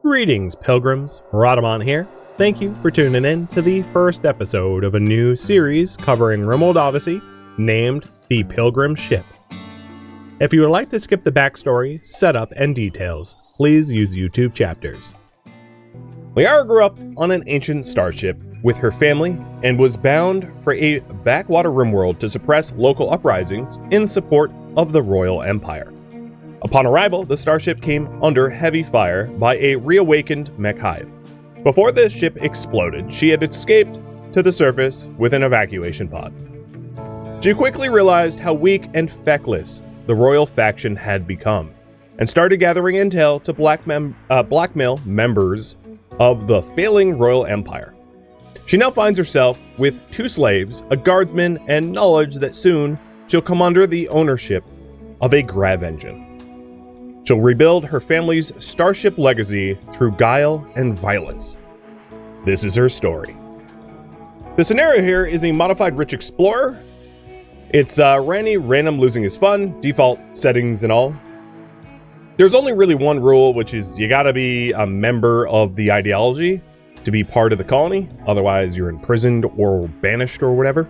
Greetings, pilgrims. Rhadamant here. Thank you for tuning in to the first episode of a new series covering RimWorld Odyssey named The Pilgrim Ship. If you would like to skip the backstory, setup, and details, please use YouTube chapters. Liara grew up on an ancient starship with her family and was bound for a backwater RimWorld to suppress local uprisings in support of the Royal Empire. Upon arrival, the starship came under heavy fire by a reawakened mech hive. Before the ship exploded, she had escaped to the surface with an evacuation pod. She quickly realized how weak and feckless the royal faction had become, and started gathering intel to blackmail members of the failing royal empire. She now finds herself with 2 slaves, a guardsman, and knowledge that soon she'll come under the ownership of a Grav engine. She'll rebuild her family's starship legacy through guile and violence. This is her story. The scenario here is a modified rich explorer. It's random losing his fun, default settings and all. There's only really one rule, which is you gotta be a member of the ideology to be part of the colony. Otherwise, you're imprisoned or banished or whatever.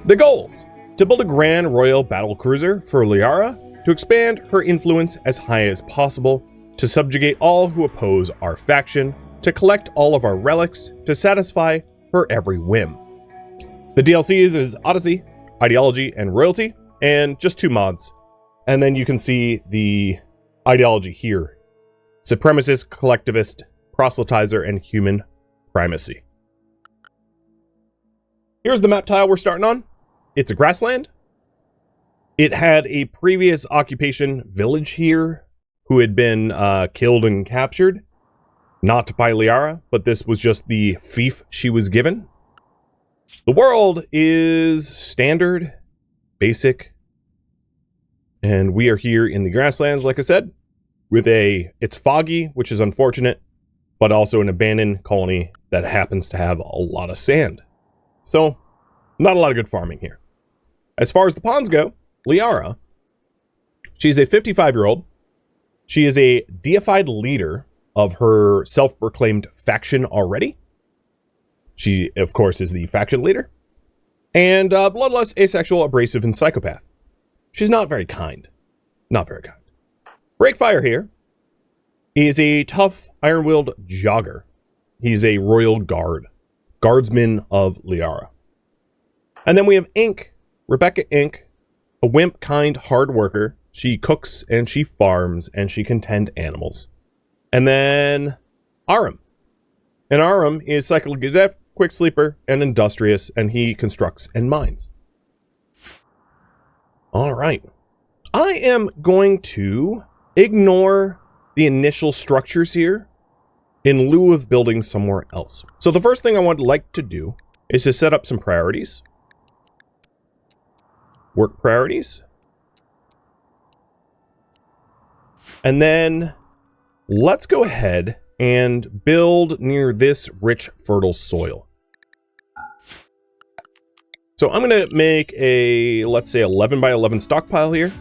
The goals: to build a grand royal battle cruiser for Liara, to expand her influence as high as possible, to subjugate all who oppose our faction, to collect all of our relics, to satisfy her every whim. The DLCs is Odyssey, Ideology, and Royalty, and just 2 mods. And then you can see the ideology here: supremacist, collectivist, proselytizer, and human primacy. Here's the map tile we're starting on. It's a grassland. It had a previous occupation village here who had been killed and captured. Not by Liara, but this was just the fief she was given. The world is standard, basic, and we are here in the grasslands, like I said, with it's foggy, which is unfortunate, but also an abandoned colony that happens to have a lot of sand. So, not a lot of good farming here. As far as the pawns go, Liara, she's a 55-year-old. She is a deified leader of her self-proclaimed faction already. She, of course, is the faction leader. And bloodlust, asexual, abrasive, and psychopath. She's not very kind. Not very kind. Breakfire here is a tough, iron-willed jogger. He's a royal guardsman of Liara. And then we have Ink, Rebecca Ink, a wimp, kind, hard worker. She cooks and she farms and she can tend animals. And then Aram. And Aram is psychically adept, quick sleeper, and industrious, and he constructs and mines. All right. I am going to ignore the initial structures here in lieu of building somewhere else. So the first thing I would like to do is to set up some priorities. Work priorities. And then let's go ahead and build near this rich, fertile soil. So I'm going to make a, let's say, 11 by 11 stockpile here.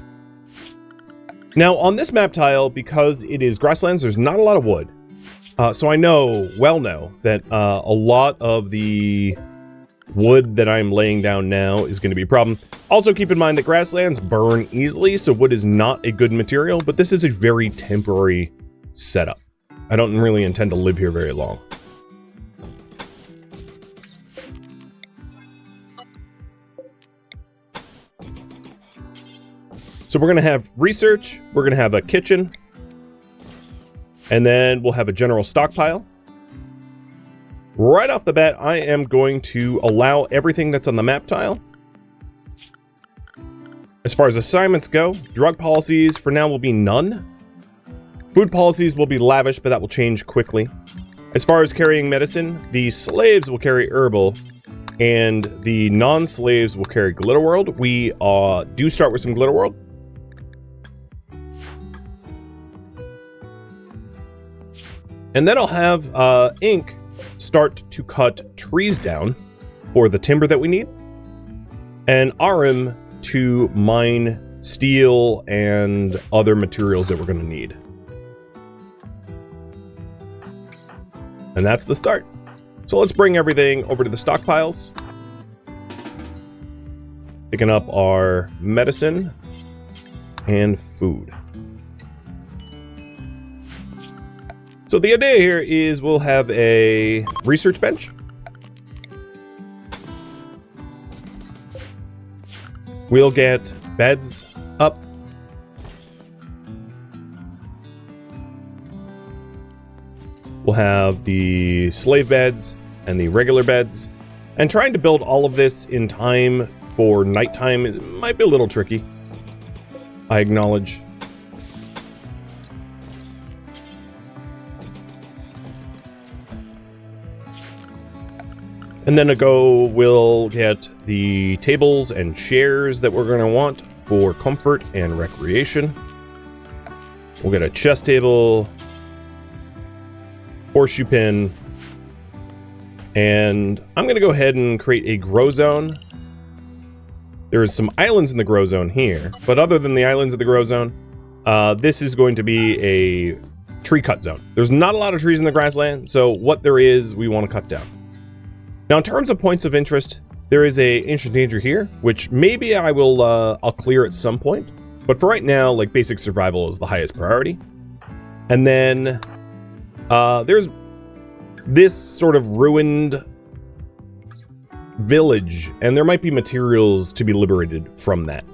Now, on this map tile, because it is grasslands, there's not a lot of wood. So I know that a lot of the wood that I'm laying down now is going to be a problem. Also, keep in mind that grasslands burn easily, so wood is not a good material, but this is a very temporary setup. I don't really intend to live here very long. So we're going to have research, we're going to have a kitchen, and then we'll have a general stockpile. Right off the bat, I am going to allow everything that's on the map tile. As far as assignments go, drug policies for now will be none. Food policies will be lavish, but that will change quickly. As far as carrying medicine, the slaves will carry herbal, and the non-slaves will carry Glitterworld. We do start with some Glitterworld. And then I'll have Ink start to cut trees down for the timber that we need, and Aram to mine steel and other materials that we're going to need. And that's the start. So let's bring everything over to the stockpiles. Picking up our medicine and food. So the idea here is we'll have a research bench. We'll get beds up. We'll have the slave beds and the regular beds. And trying to build all of this in time for nighttime might be a little tricky, I acknowledge. And then we'll get the tables and chairs that we're going to want for comfort and recreation. We'll get a chess table, horseshoe pin, and I'm going to go ahead and create a grow zone. There's some islands in the grow zone here, but other than the islands of the grow zone, this is going to be a tree cut zone. There's not a lot of trees in the grassland, so what there is, we want to cut down. Now, in terms of points of interest, there is a ancient danger here, which maybe I'll clear at some point. But for right now, like, basic survival is the highest priority. And then there's this sort of ruined village, and there might be materials to be liberated from that.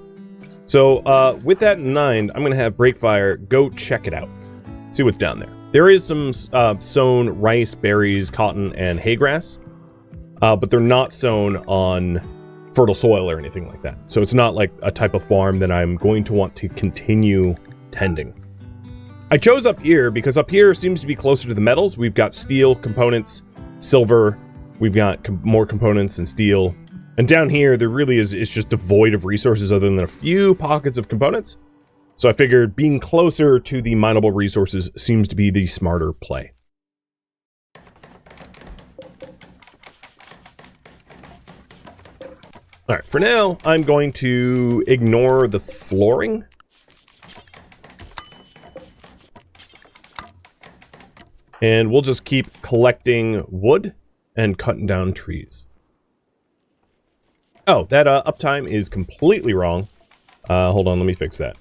So with that in mind, I'm going to have Breakfire go check it out. See what's down there. There is some sown rice, berries, cotton, and hay grass. But they're not sown on fertile soil or anything like that. So it's not like a type of farm that I'm going to want to continue tending. I chose up here because up here seems to be closer to the metals. We've got steel components, silver, we've got more components and steel. And down here, there really is just devoid of resources other than a few pockets of components. So I figured being closer to the mineable resources seems to be the smarter play. All right, for now, I'm going to ignore the flooring. And we'll just keep collecting wood and cutting down trees. Oh, that uptime is completely wrong. Hold on, let me fix that.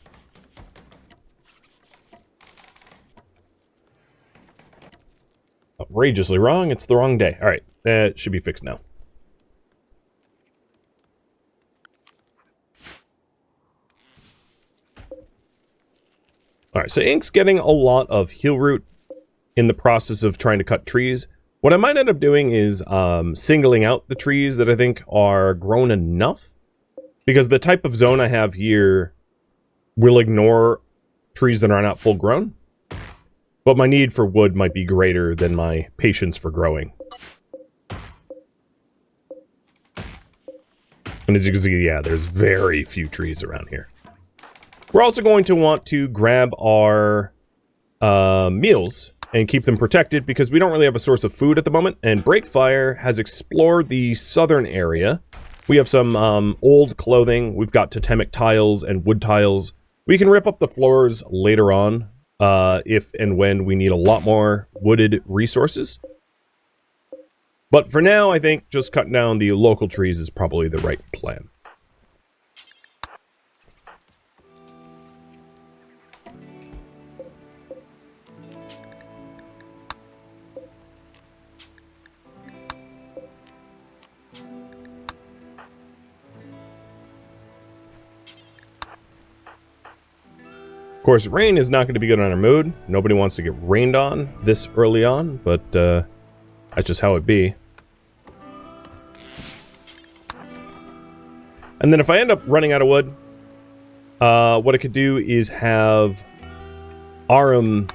Outrageously wrong, it's the wrong day. All right, that should be fixed now. All right, so Ink's getting a lot of heal root in the process of trying to cut trees. What I might end up doing is singling out the trees that I think are grown enough, because the type of zone I have here will ignore trees that are not full grown, but my need for wood might be greater than my patience for growing. And as you can see, yeah, there's very few trees around here. We're also going to want to grab our meals and keep them protected because we don't really have a source of food at the moment. And Breakfire has explored the southern area. We have some old clothing. We've got totemic tiles and wood tiles. We can rip up the floors later on if and when we need a lot more wooded resources. But for now, I think just cutting down the local trees is probably the right plan. Of course, rain is not going to be good on our mood. Nobody wants to get rained on this early on, but that's just how it be. And then if I end up running out of wood, what I could do is have Arum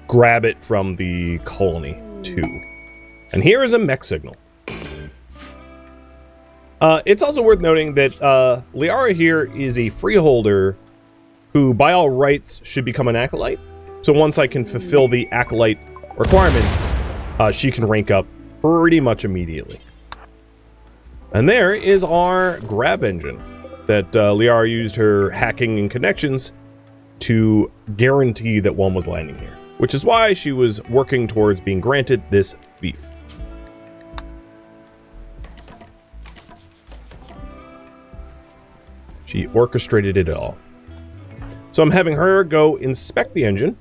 grab it from the colony too. And here is a mech signal. It's also worth noting that Liara here is a freeholder who, by all rights, should become an acolyte. So once I can fulfill the acolyte requirements, she can rank up pretty much immediately. And there is our Grav engine that Liara used her hacking and connections to guarantee that one was landing here. which is why she was working towards being granted this fief. She orchestrated it all. So I'm having her go inspect the engine,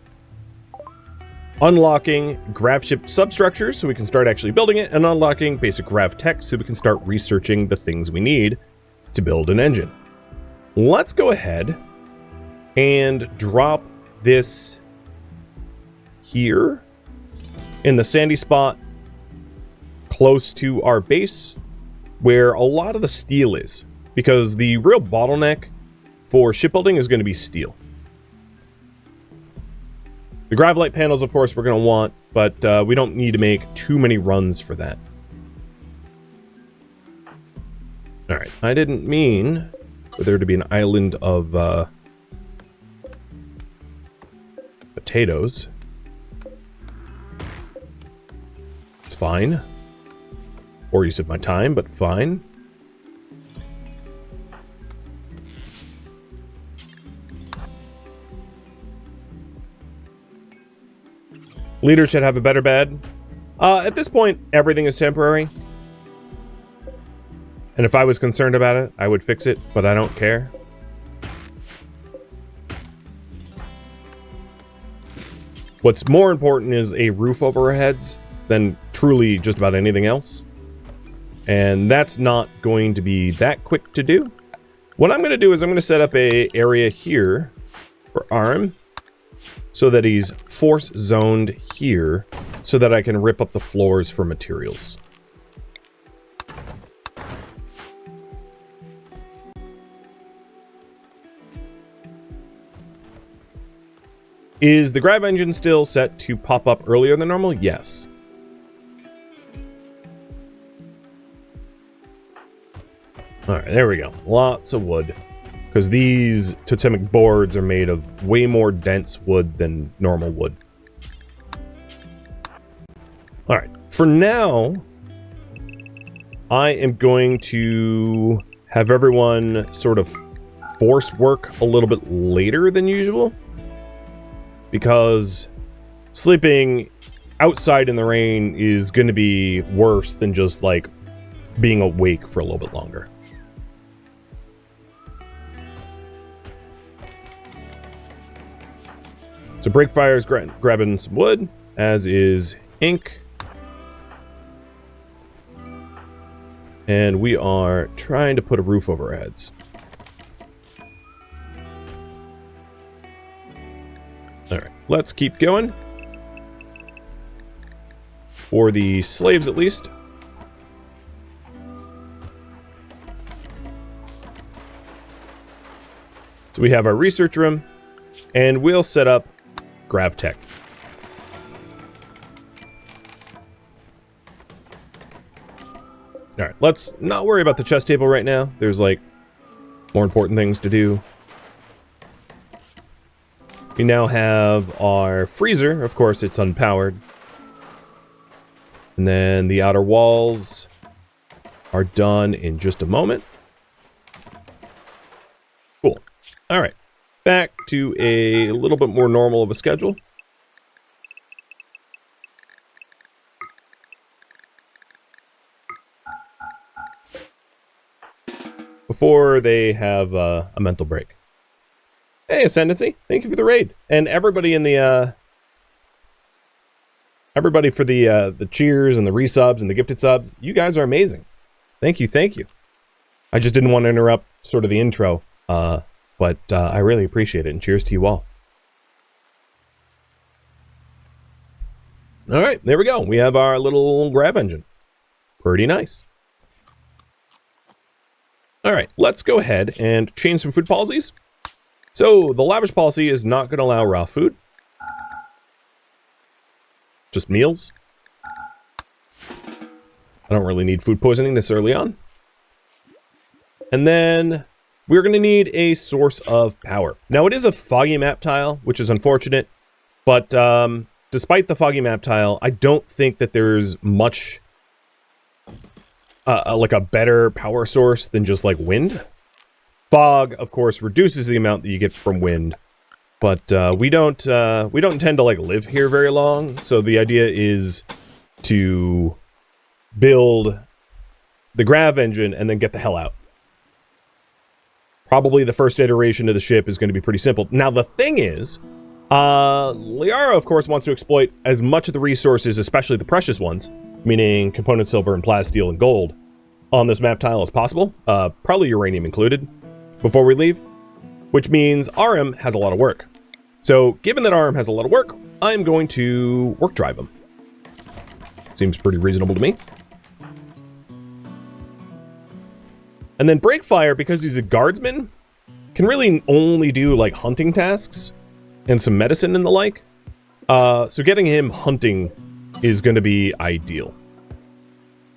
unlocking Gravship substructures so we can start actually building it, and unlocking basic Grav tech so we can start researching the things we need to build an engine. Let's go ahead and drop this here in the sandy spot close to our base where a lot of the steel is, because the real bottleneck for shipbuilding is going to be steel. The Gravlite panels, of course, we're going to want, but we don't need to make too many runs for that. Alright, I didn't mean for there to be an island of potatoes. It's fine. Or use of my time, but fine. Leaders should have a better bed. At this point, everything is temporary. And if I was concerned about it, I would fix it, but I don't care. What's more important is a roof over our heads than truly just about anything else. And that's not going to be that quick to do. What I'm going to do is I'm going to set up a area here for Arm, so that he's force zoned here, so that I can rip up the floors for materials. Is the Grav engine still set to pop up earlier than normal? Yes. Alright, there we go. Lots of wood. Because these totemic boards are made of way more dense wood than normal wood. Alright, for now, I am going to have everyone sort of force work a little bit later than usual. Because sleeping outside in the rain is going to be worse than just, like, being awake for a little bit longer. So Breakfire's grabbing some wood, as is Ink. And we are trying to put a roof over our heads. Alright, let's keep going. For the slaves, at least. So we have our research room, and we'll set up Grav tech. Alright, let's not worry about the chess table right now. There's, like, more important things to do. We now have our freezer. Of course, it's unpowered. And then the outer walls are done in just a moment. Cool. Alright. Back to a little bit more normal of a schedule. Before they have a mental break. Hey, Ascendancy, thank you for the raid. And everybody in the, everybody for the cheers and the resubs and the gifted subs. You guys are amazing. Thank you, thank you. I just didn't want to interrupt sort of the intro, but I really appreciate it, and cheers to you all. All right, there we go. We have our little Grav engine. Pretty nice. All right, let's go ahead and change some food policies. So, the lavish policy is not going to allow raw food. Just meals. I don't really need food poisoning this early on. And then we're going to need a source of power. Now, it is a foggy map tile, which is unfortunate. But despite the foggy map tile, I don't think that there's much like a better power source than just like wind. Fog, of course, reduces the amount that you get from wind. But we don't intend to like live here very long, so the idea is to build the Grav engine and then get the hell out. Probably the first iteration of the ship is going to be pretty simple. Now the thing is, Liara of course wants to exploit as much of the resources, especially the precious ones, meaning component silver and plasteel and gold, on this map tile as possible, probably uranium included, before we leave, which means RM has a lot of work. So given that RM has a lot of work, I'm going to work drive him. Seems pretty reasonable to me. And then Breakfire, because he's a guardsman, can really only do like hunting tasks and some medicine and the like. So getting him hunting is going to be ideal.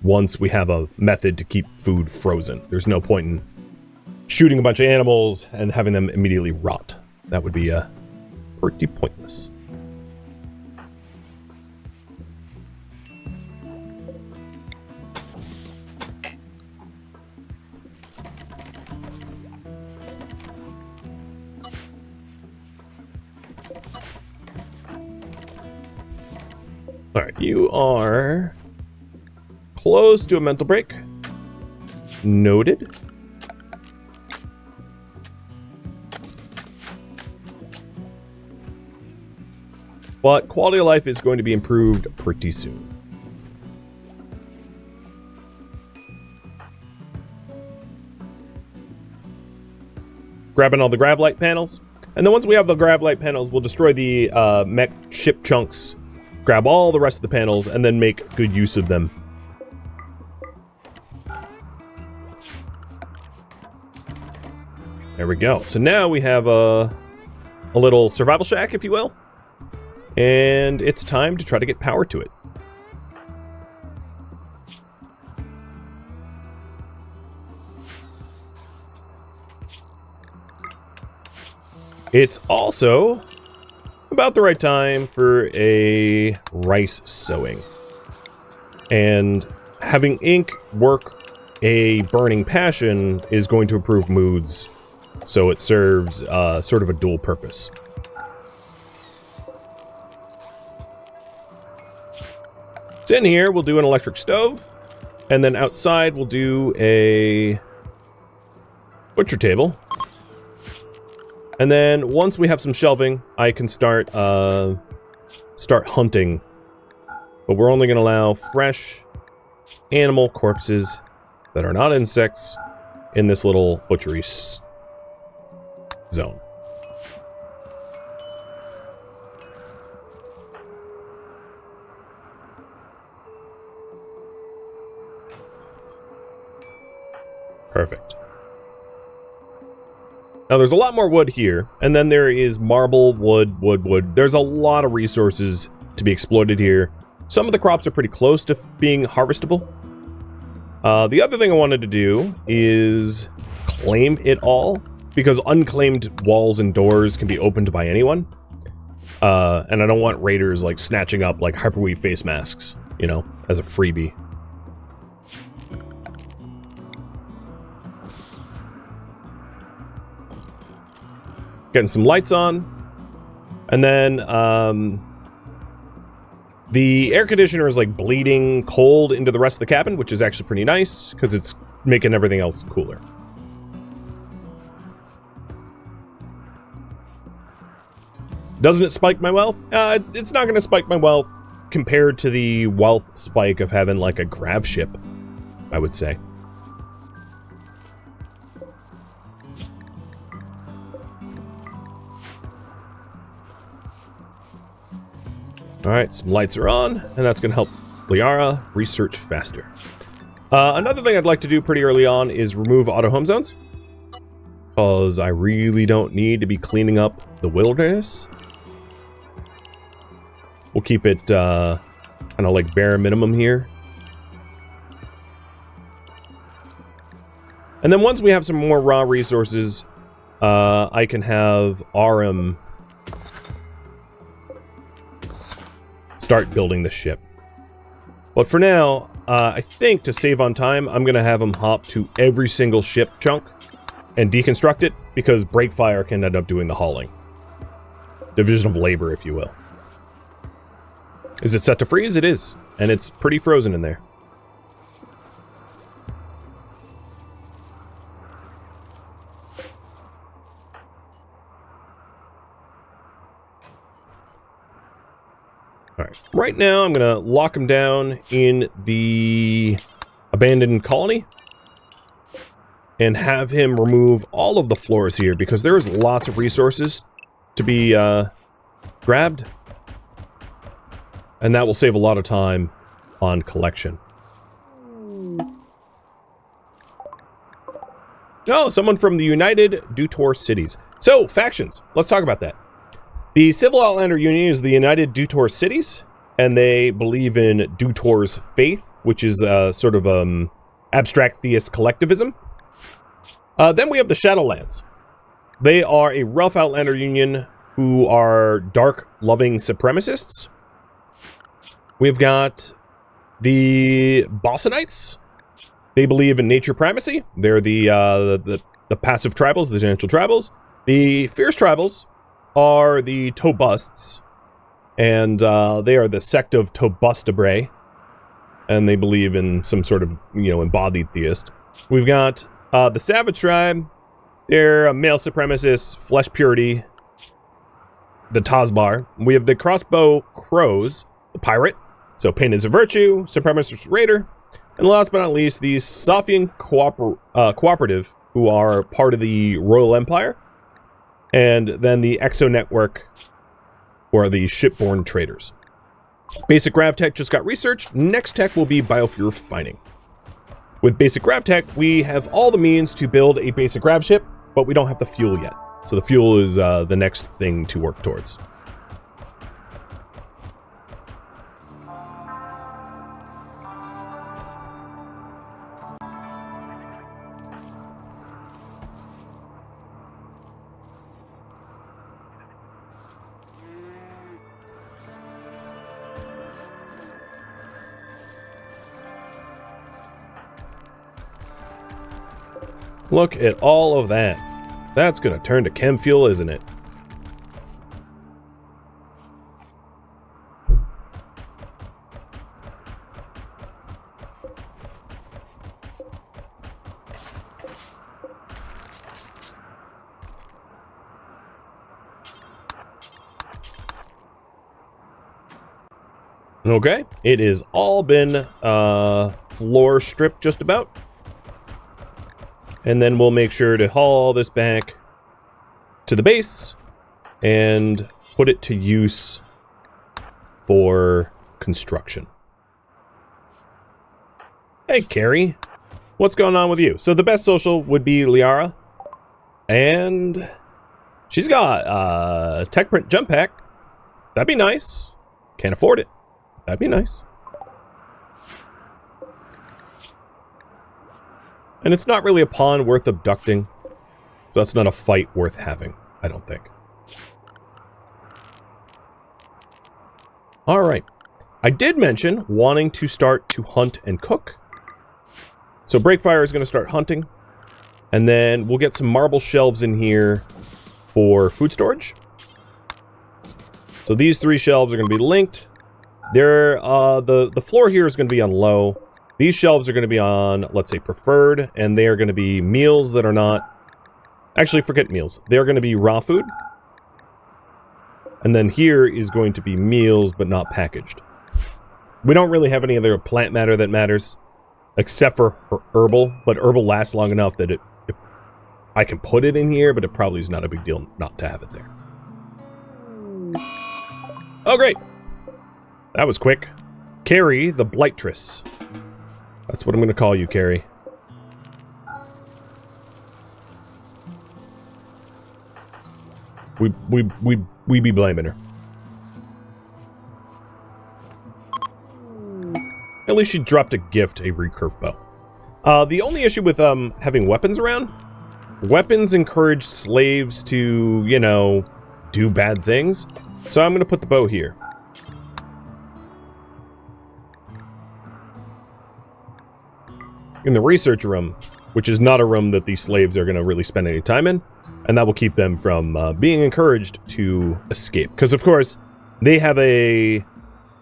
Once we have a method to keep food frozen. There's no point in shooting a bunch of animals and having them immediately rot. That would be pretty pointless. Alright, you are close to a mental break. Noted. But quality of life is going to be improved pretty soon. Grabbing all the Grav light panels. And then once we have the Grav light panels, we'll destroy the mech ship chunks, grab all the rest of the panels, and then make good use of them. There we go. So now we have a little survival shack, if you will. And it's time to try to get power to it. It's also about the right time for a rice sowing. And having ink work a burning passion is going to improve moods, so it serves sort of a dual purpose. So in here, we'll do an electric stove, and then outside we'll do a butcher table. And then once we have some shelving, I can start hunting. But we're only going to allow fresh animal corpses that are not insects in this little butchery zone. Perfect. Now there's a lot more wood here, and then there is marble, wood. There's a lot of resources to be exploited here. Some of the crops are pretty close to being harvestable. The other thing I wanted to do is claim it all, because unclaimed walls and doors can be opened by anyone. And I don't want raiders like snatching up like hyperweave face masks, you know, as a freebie. Getting some lights on. And then the air conditioner is like bleeding cold into the rest of the cabin, which is actually pretty nice because it's making everything else cooler. Doesn't it spike my wealth? It's not going to spike my wealth compared to the wealth spike of having like a Gravship, I would say. Alright, some lights are on, and that's going to help Liara research faster. Another thing I'd like to do pretty early on is remove auto home zones, because I really don't need to be cleaning up the wilderness. We'll keep it kind of like bare minimum here. And then once we have some more raw resources, I can have RM start building the ship. But for now, I think to save on time, I'm going to have him hop to every single ship chunk and deconstruct it, because Breakfire can end up doing the hauling. Division of labor, if you will. Is it set to freeze? It is. And it's pretty frozen in there. Alright, right now I'm going to lock him down in the abandoned colony and have him remove all of the floors here because there's lots of resources to be grabbed, and that will save a lot of time on collection. Oh, someone from the United Dutor Cities. So, factions. Let's talk about that. The Civil Outlander Union is the United Dutor Cities, and they believe in Dutor's faith, which is sort of abstract theist collectivism. Then we have the Shadowlands. They are a rough Outlander Union who are dark-loving supremacists. We've got the Bossonites. They believe in nature primacy. They're the passive tribals, the gentle tribals. The fierce tribals are the Tobusts, and they are the sect of Tobustabrae, and they believe in some sort of, embodied theist. We've got the Savage tribe. They're a male supremacist, flesh purity, the Tazbar. We have the Crossbow Crows, the pirate, so pain is a virtue, supremacist raider, and last but not least, the Sophian Cooperative, who are part of the Royal Empire. And then the Exo Network, or the shipborne traders. Basic Grav Tech just got researched. Next tech will be biofuel refining. With basic Grav Tech, we have all the means to build a basic Grav ship, but we don't have the fuel yet. So the fuel is the next thing to work towards. Look at all of that. That's going to turn to chem fuel, isn't it? Okay, it has all been floor stripped just about. And then we'll make sure to haul this back to the base and put it to use for construction. Hey, Carrie. What's going on with you? So the best social would be Liara. And she's got a tech print jump pack. That'd be nice. Can't afford it. That'd be nice. And it's not really a pawn worth abducting. So that's not a fight worth having, I don't think. Alright. I did mention wanting to start to hunt and cook. So Breakfire is going to start hunting. And then we'll get some marble shelves in here for food storage. So these 3 shelves are going to be linked. They're, the floor here is going to be on low. These shelves are going to be on, let's say, preferred, and they are going to be meals that are not... Actually, forget meals. They're going to be raw food. And then here is going to be meals, but not packaged. We don't really have any other plant matter that matters, except for herbal, but herbal lasts long enough that I can put it in here, but it probably is not a big deal not to have it there. Oh, great! That was quick. Carrie the Blightress. That's what I'm going to call you, Carrie. We be blaming her. At least she dropped a gift, a recurve bow. The only issue with having weapons around, weapons encourage slaves to, you know, do bad things. So I'm going to put the bow here. In the research room, which is not a room that these slaves are going to really spend any time in, And that will keep them from being encouraged to escape. Because, of course, they have they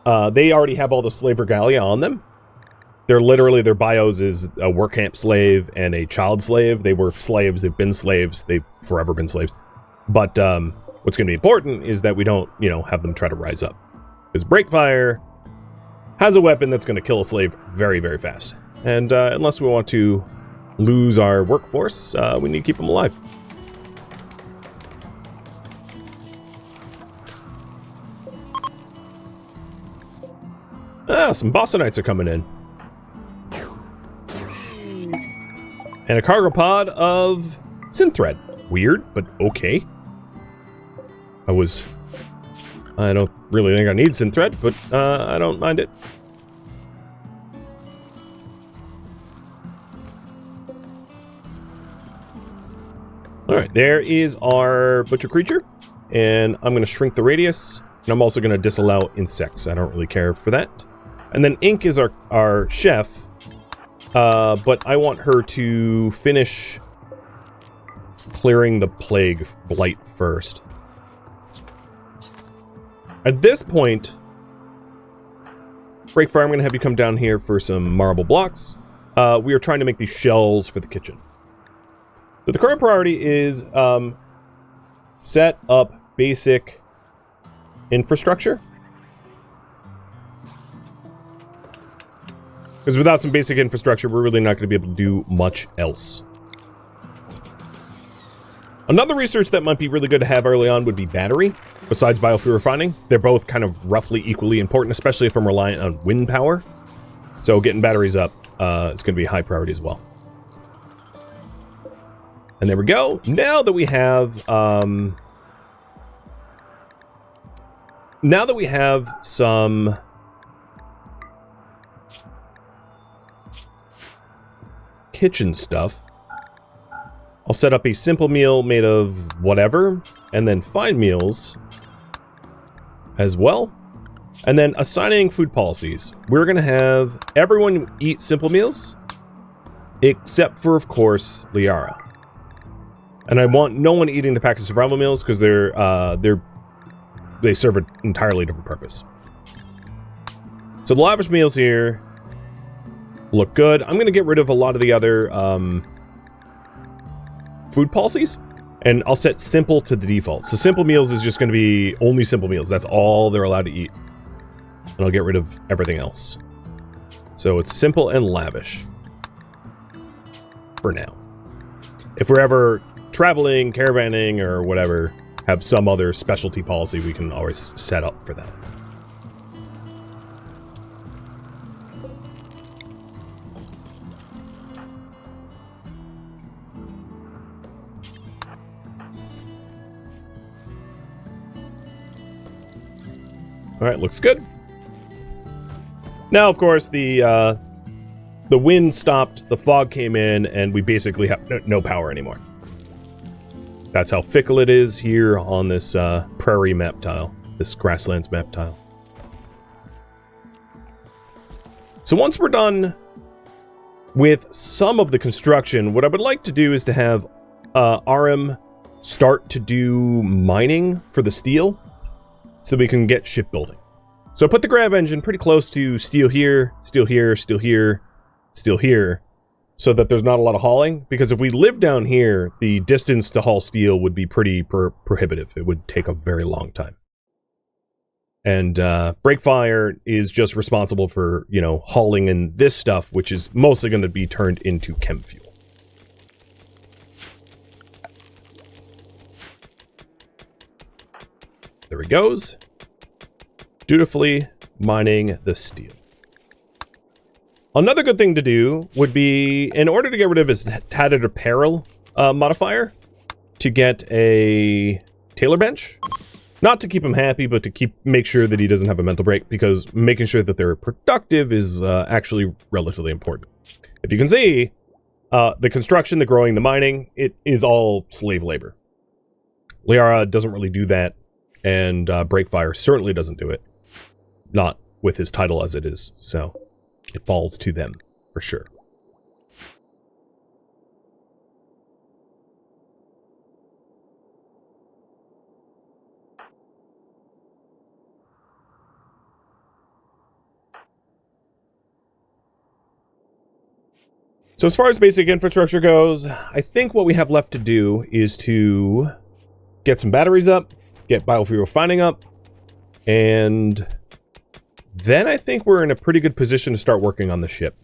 already have all the slave regalia on them. They're literally, their bios is a work camp slave and a child slave. They were slaves, they've been slaves, they've forever been slaves. But what's going to be important is that we don't, have them try to rise up. Because Breakfire has a weapon that's going to kill a slave very, very fast. And unless we want to lose our workforce, we need to keep them alive. Some Bossonites are coming in. And a cargo pod of synthread. Weird, but okay. I don't really think I need synthread, but I don't mind it. Alright, there is our butcher creature. And I'm going to shrink the radius. And I'm also going to disallow insects. I don't really care for that. And then Ink is our chef. But I want her to finish clearing the plague blight first. At this point, Breakfire, I'm going to have you come down here for some marble blocks. We are trying to make these shells for the kitchen. So the current priority is set up basic infrastructure. Because without some basic infrastructure, we're really not going to be able to do much else. Another research that might be really good to have early on would be battery, besides biofuel refining. They're both kind of roughly equally important, especially if I'm reliant on wind power. So getting batteries up is going to be a high priority as well. And there we go. Now that we have some kitchen stuff, I'll set up a simple meal made of whatever, and then fine meals as well. And then assigning food policies. We're going to have everyone eat simple meals, except for, of course, Liara. And I want no one eating the packaged survival meals because they serve an entirely different purpose. So the lavish meals here look good. I'm going to get rid of a lot of the other food policies, and I'll set simple to the default. So simple meals is just going to be only simple meals. That's all they're allowed to eat. And I'll get rid of everything else. So it's simple and lavish for now. If we're ever traveling, caravanning, or whatever, have some other specialty policy, we can always set up for that. Alright, looks good. Now, of course, the wind stopped, the fog came in, and we basically have no power anymore. That's how fickle it is here on this prairie map tile, this grasslands map tile. So once we're done with some of the construction, what I would like to do is to have RM start to do mining for the steel, so we can get shipbuilding. So I put the Grav engine pretty close to steel here, steel here, steel here, steel here, so that there's not a lot of hauling. Because if we live down here, the distance to haul steel would be pretty prohibitive. It would take a very long time. And Breakfire is just responsible for, hauling in this stuff, which is mostly going to be turned into chem fuel. There he goes. Dutifully mining the steel. Another good thing to do would be, in order to get rid of his tattered apparel modifier, to get a tailor bench. Not to keep him happy, but to make sure that he doesn't have a mental break, because making sure that they're productive is actually relatively important. If you can see, the construction, the growing, the mining, it is all slave labor. Liara doesn't really do that. And Breakfire certainly doesn't do it. Not with his title as it is. So it falls to them, for sure. So as far as basic infrastructure goes, I think what we have left to do is to get some batteries up, get biofuel refining up, and then I think we're in a pretty good position to start working on the ship.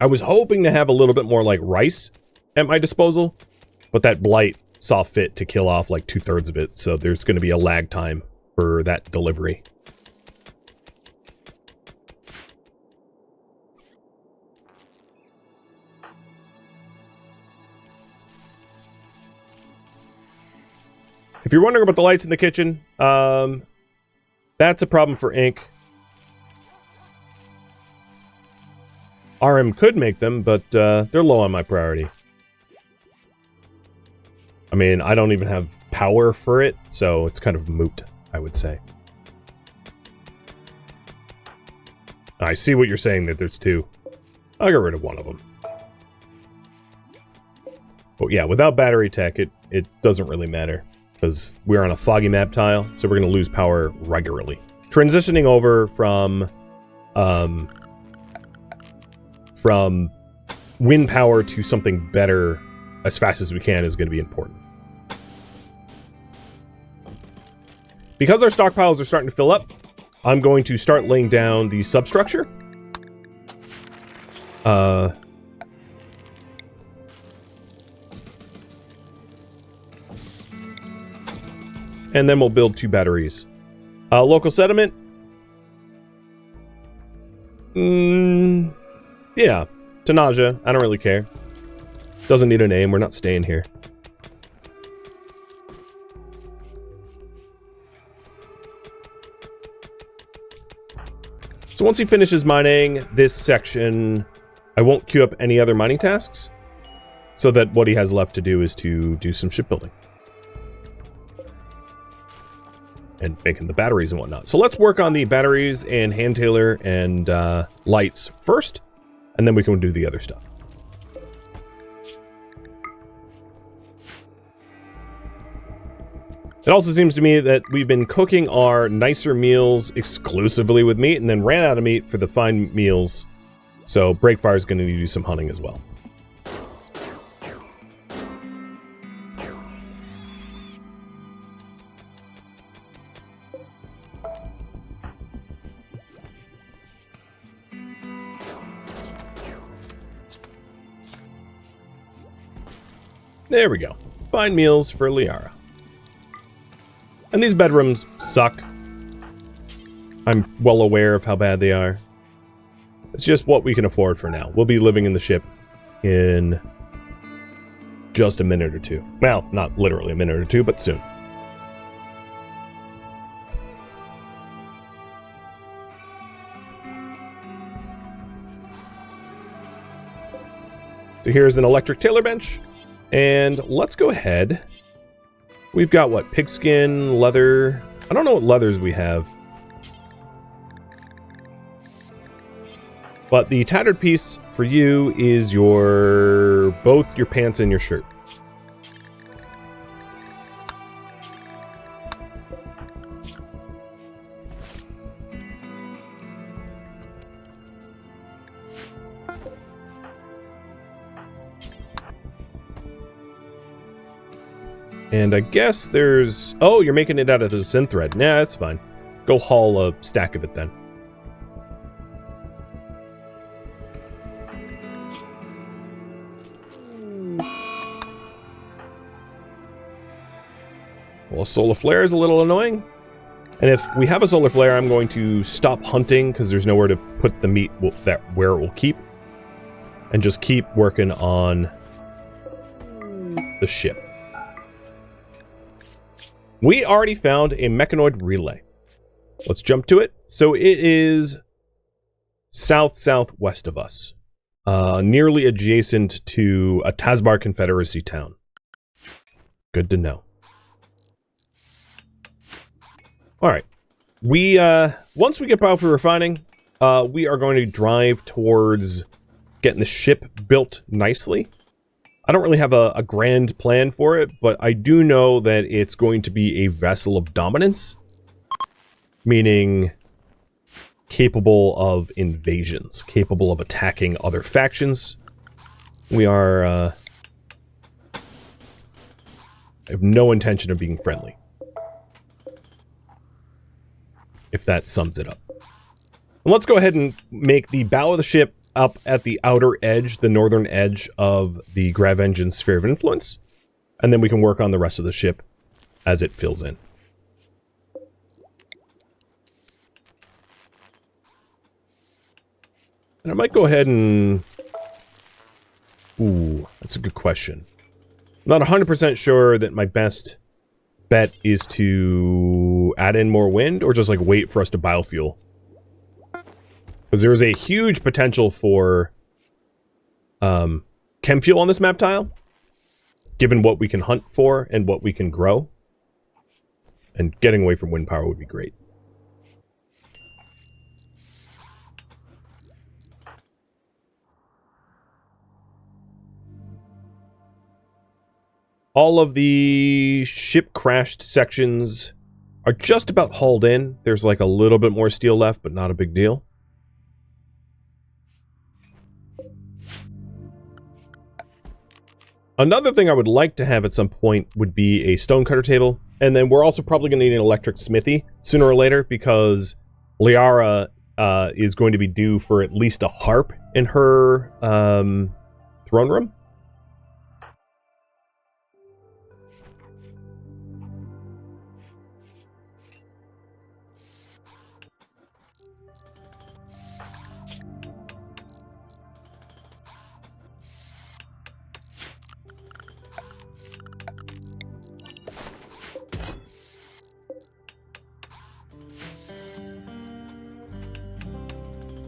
I was hoping to have a little bit more like rice at my disposal, but that blight saw fit to kill off like 2/3 of it, so there's going to be a lag time for that delivery. If you're wondering about the lights in the kitchen, that's a problem for ink. RM could make them, but they're low on my priority. I mean, I don't even have power for it, so it's kind of moot, I would say. I see what you're saying, that there's two. I'll get rid of one of them. But yeah, without battery tech, it doesn't really matter, because we're on a foggy map tile, so we're going to lose power regularly. Transitioning over from wind power to something better as fast as we can is going to be important. Because our stockpiles are starting to fill up, I'm going to start laying down the substructure. And then we'll build 2 batteries. Local settlement. Yeah, Tanaja. I don't really care. Doesn't need a name. We're not staying here. So once he finishes mining this section, I won't queue up any other mining tasks, so that what he has left to do is to do some shipbuilding. And making the batteries and whatnot. So let's work on the batteries and hand tailor and lights first, and then we can do the other stuff. It also seems to me that we've been cooking our nicer meals exclusively with meat and then ran out of meat for the fine meals. So Breakfire is going to need to do some hunting as well. There we go. Fine meals for Liara. And these bedrooms suck. I'm well aware of how bad they are. It's just what we can afford for now. We'll be living in the ship in just a minute or two. Well, not literally a minute or two, but soon. So here's an electric tailor bench. And let's go ahead. We've got, what, pigskin, leather. I don't know what leathers we have. But the tattered piece for you is both your pants and your shirt. And I guess there's... Oh, you're making it out of the synth thread. Nah, that's fine. Go haul a stack of it then. Well, a solar flare is a little annoying. And if we have a solar flare, I'm going to stop hunting because there's nowhere to put the meat where it will keep. And just keep working on the ship. We already found a mechanoid relay. Let's jump to it. So it is south-southwest of us. Nearly adjacent to a Tazbar Confederacy town. Good to know. Alright. Once we get power for refining, we are going to drive towards getting the ship built nicely. I don't really have a grand plan for it, but I do know that it's going to be a vessel of dominance, meaning capable of invasions, capable of attacking other factions, We are, I have no intention of being friendly. If that sums it up. And let's go ahead and make the bow of the ship up at the outer edge, the northern edge of the Grav engine sphere of influence. And then we can work on the rest of the ship as it fills in. And I might go ahead and... Ooh, that's a good question. I'm not 100% sure that my best bet is to add in more wind or just like wait for us to biofuel. Because there is a huge potential for chem fuel on this map tile, given what we can hunt for and what we can grow. And getting away from wind power would be great. All of the ship crashed sections are just about hauled in. There's like a little bit more steel left, but not a big deal. Another thing I would like to have at some point would be a stonecutter table. And then we're also probably going to need an electric smithy sooner or later because Liara is going to be due for at least a harp in her throne room.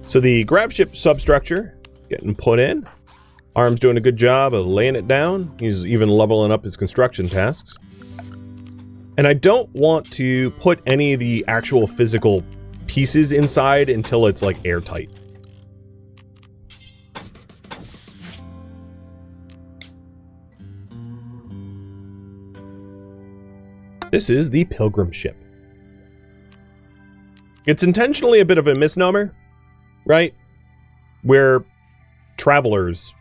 So the Gravship substructure getting put in. Arm's doing a good job of laying it down. He's even leveling up his construction tasks. And I don't want to put any of the actual physical pieces inside until it's like airtight. This is the Pilgrim ship. It's intentionally a bit of a misnomer. Right? Where travelers...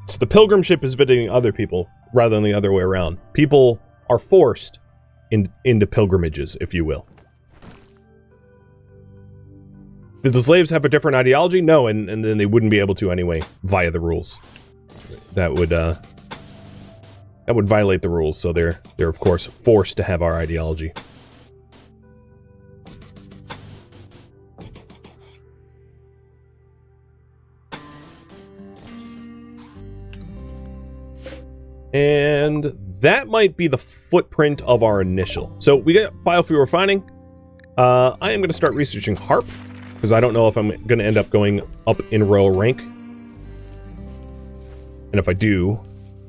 So the Pilgrim ship is visiting other people, rather than the other way around. People are forced into pilgrimages, if you will. Did the slaves have a different ideology? No, and then they wouldn't be able to anyway, via the rules. That would violate the rules, so they're of course forced to have our ideology. And that might be the footprint of our initial. So we got biofuel refining. I am going to start researching harp, because I don't know if I'm going to end up going up in royal rank. And if I do,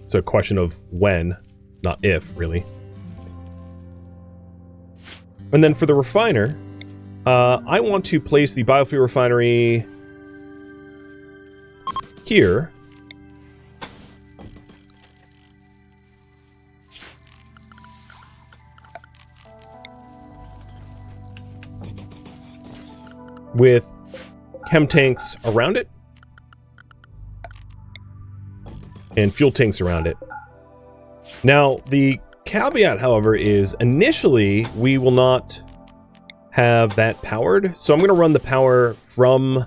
it's a question of when, not if, really. And then for the refiner, I want to place the biofuel refinery here. With chem tanks around it. And fuel tanks around it. Now, the caveat, however, is initially we will not have that powered. So I'm going to run the power from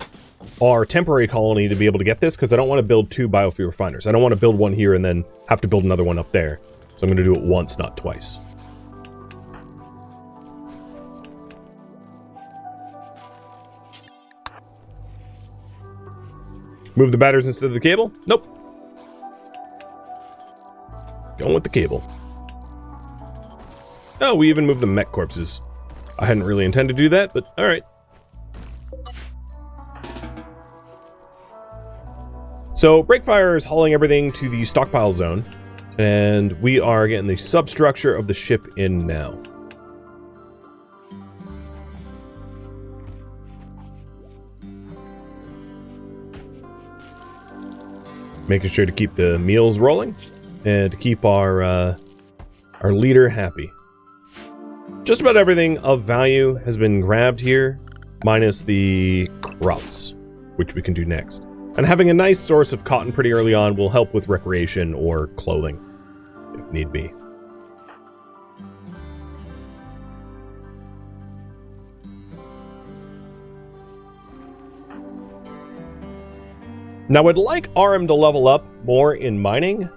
our temporary colony to be able to get this, because I don't want to build two biofuel refiners. I don't want to build one here and then have to build another one up there. So I'm going to do it once, not twice. Move the batteries instead of the cable? Nope. Going with the cable. Oh, we even moved the mech corpses. I hadn't really intended to do that, but alright. So, Breakfire is hauling everything to the stockpile zone, and we are getting the substructure of the ship in now. Making sure to keep the meals rolling and to keep our leader happy. Just about everything of value has been grabbed here, minus the crops, which we can do next. And having a nice source of cotton pretty early on will help with recreation or clothing, if need be. Now, I'd like RM to level up more in mining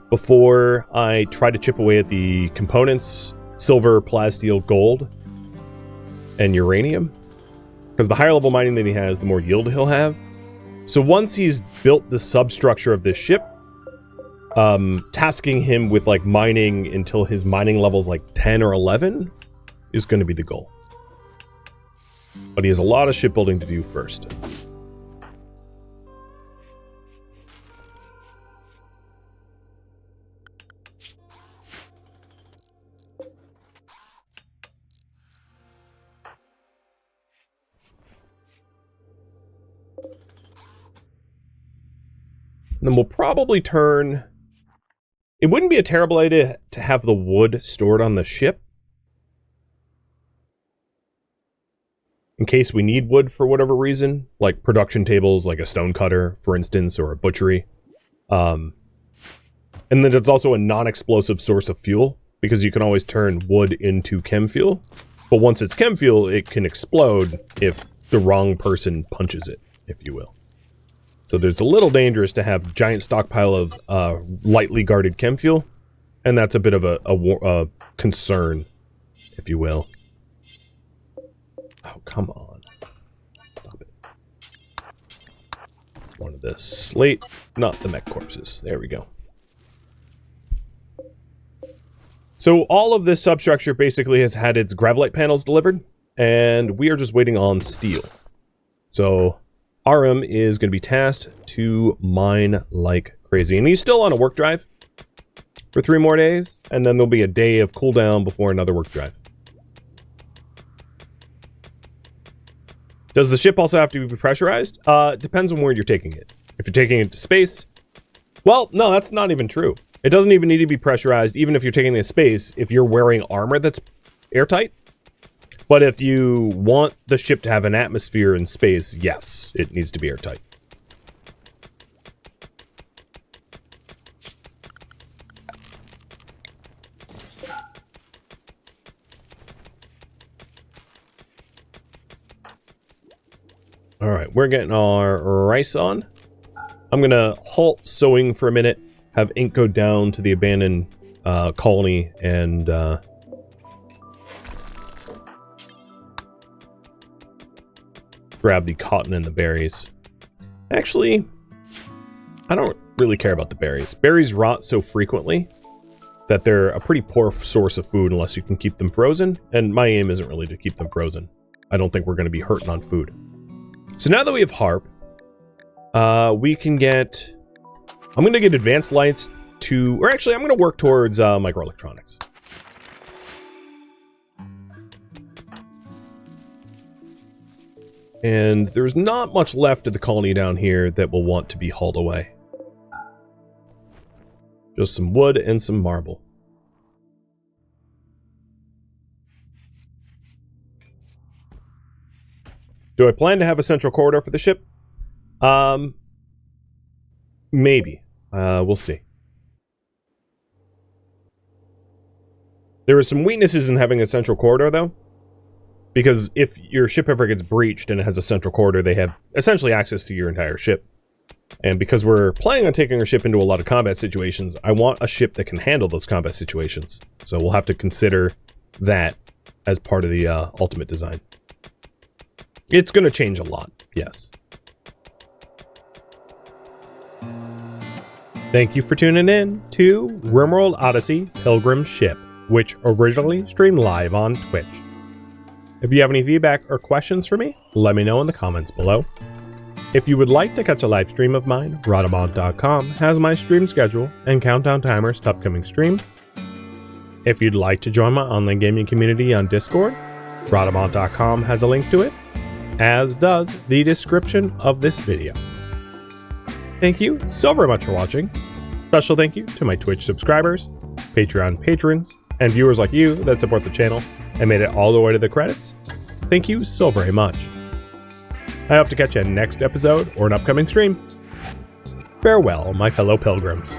before I try to chip away at the components, silver, plasteel, gold, and uranium. Because the higher level mining that he has, the more yield he'll have. So once he's built the substructure of this ship, tasking him with like mining until his mining level is like 10 or 11 is going to be the goal. But he has a lot of shipbuilding to do first. Then we'll probably turn... It wouldn't be a terrible idea to have the wood stored on the ship. In case we need wood for whatever reason. Like production tables, like a stone cutter, for instance, or a butchery. And then it's also a non-explosive source of fuel. Because you can always turn wood into chem fuel. But once it's chem fuel, it can explode if the wrong person punches it, if you will. So there's a little dangerous to have a giant stockpile of lightly guarded chem fuel, and that's a bit of a concern, if you will. Oh, come on. Stop it. One of the slate, not the mech corpses. There we go. So all of this substructure basically has had its gravlite panels delivered, and we are just waiting on steel. So... RM is going to be tasked to mine like crazy. And he's still on a work drive for 3 more days. And then there'll be a day of cooldown before another work drive. Does the ship also have to be pressurized? Depends on where you're taking it. If you're taking it to space... Well, no, that's not even true. It doesn't even need to be pressurized, even if you're taking it to space, if you're wearing armor that's airtight. But if you want the ship to have an atmosphere in space, yes, it needs to be airtight. All right, we're getting our rice on. I'm going to halt sowing for a minute, have ink go down to the abandoned colony, and... grab the cotton and the berries. Actually, I don't really care about the berries. Berries rot so frequently that they're a pretty poor source of food unless you can keep them frozen, and my aim isn't really to keep them frozen. I don't think we're going to be hurting on food. So now that we have harp, we can get... I'm going to get advanced lights to... Or actually, I'm going to work towards microelectronics. And there's not much left of the colony down here that will want to be hauled away. Just some wood and some marble. Do I plan to have a central corridor for the ship? Maybe. We'll see. There are some weaknesses in having a central corridor, though. Because if your ship ever gets breached and it has a central corridor, they have essentially access to your entire ship. And because we're planning on taking our ship into a lot of combat situations, I want a ship that can handle those combat situations. So we'll have to consider that as part of the ultimate design. It's going to change a lot, yes. Thank you for tuning in to RimWorld Odyssey Pilgrim Ship, which originally streamed live on Twitch. If you have any feedback or questions for me, let me know in the comments below. If you would like to catch a live stream of mine, Rhadamant.com has my stream schedule and countdown timers to upcoming streams. If you'd like to join my online gaming community on Discord, Rhadamant.com has a link to it, as does the description of this video. Thank you so very much for watching. Special thank you to my Twitch subscribers, Patreon patrons, and viewers like you that support the channel and made it all the way to the credits. Thank you so very much. I hope to catch you next episode or an upcoming stream. Farewell, my fellow pilgrims.